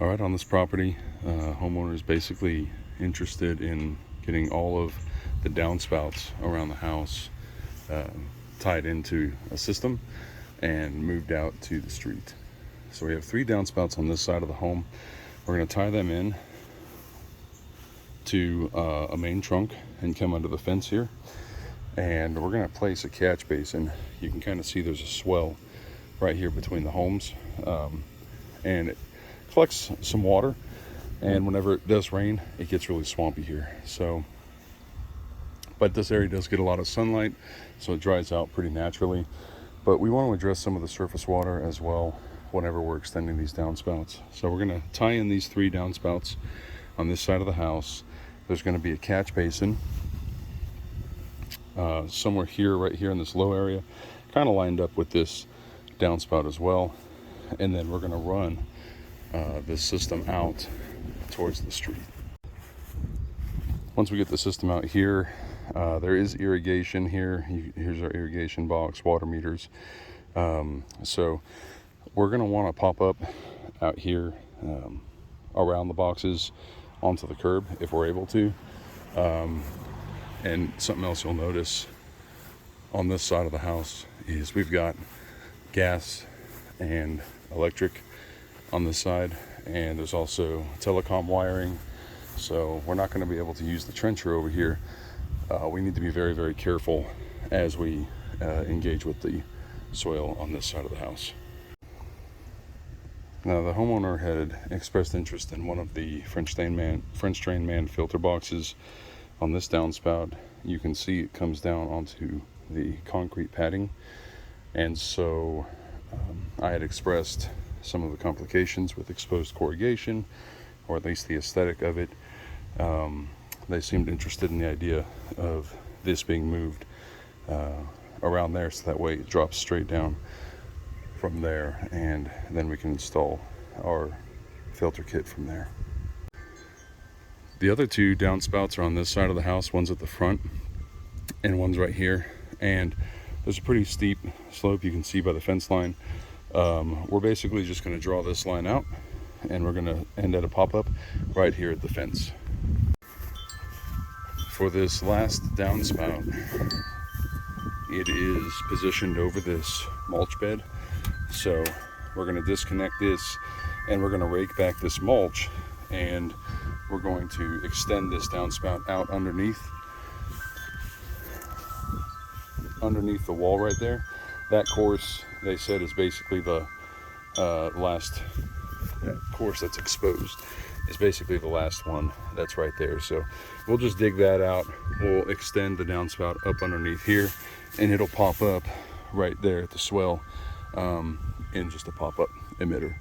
All right, on this property, homeowner is basically interested in getting all of the downspouts around the house tied into a system and moved out to the street. So we have 3 downspouts on this side of the home. We're going to tie them in to a main trunk and come under the fence here. And we're going to place a catch basin. You can kind of see there's a swell right here between the homes. And it collects some water, and whenever it does rain, it gets really swampy here. So, but this area does get a lot of sunlight, so it dries out pretty naturally. But we want to address some of the surface water as well whenever we're extending these downspouts. So we're going to tie in these 3 downspouts on this side of the house. There's going to be a catch basin somewhere here, right here in this low area, kind of lined up with this downspout as well. And then we're going to run this system out towards the street. Once we get the system out here, there is irrigation here. Here's our irrigation box, water meters. So we're going to want to pop up out here around the boxes onto the curb if we're able to. And something else you'll notice on this side of the house is we've got gas and electric on this side, and there's also telecom wiring, so we're not going to be able to use the trencher over here. We need to be very, very careful as we engage with the soil on this side of the house. Now, the homeowner had expressed interest in one of the French drain man filter boxes on this downspout. You can see it comes down onto the concrete padding, and so I had expressed some of the complications with exposed corrugation, or at least the aesthetic of it. They seemed interested in the idea of this being moved around there, so that way it drops straight down from there, and then we can install our filter kit from there. The other 2 downspouts are on this side of the house. One's at the front and one's right here, and there's a pretty steep slope you can see by the fence line. We're basically just going to draw this line out, and we're going to end at a pop-up right here at the fence. For this last downspout, it is positioned over this mulch bed. So we're going to disconnect this, and we're going to rake back this mulch, and we're going to extend this downspout out underneath the wall right there. That course, they said, is basically the last course that's exposed. Is basically the last one that's right there. So we'll just dig that out. We'll extend the downspout up underneath here, and it'll pop up right there at the swell in just a pop-up emitter.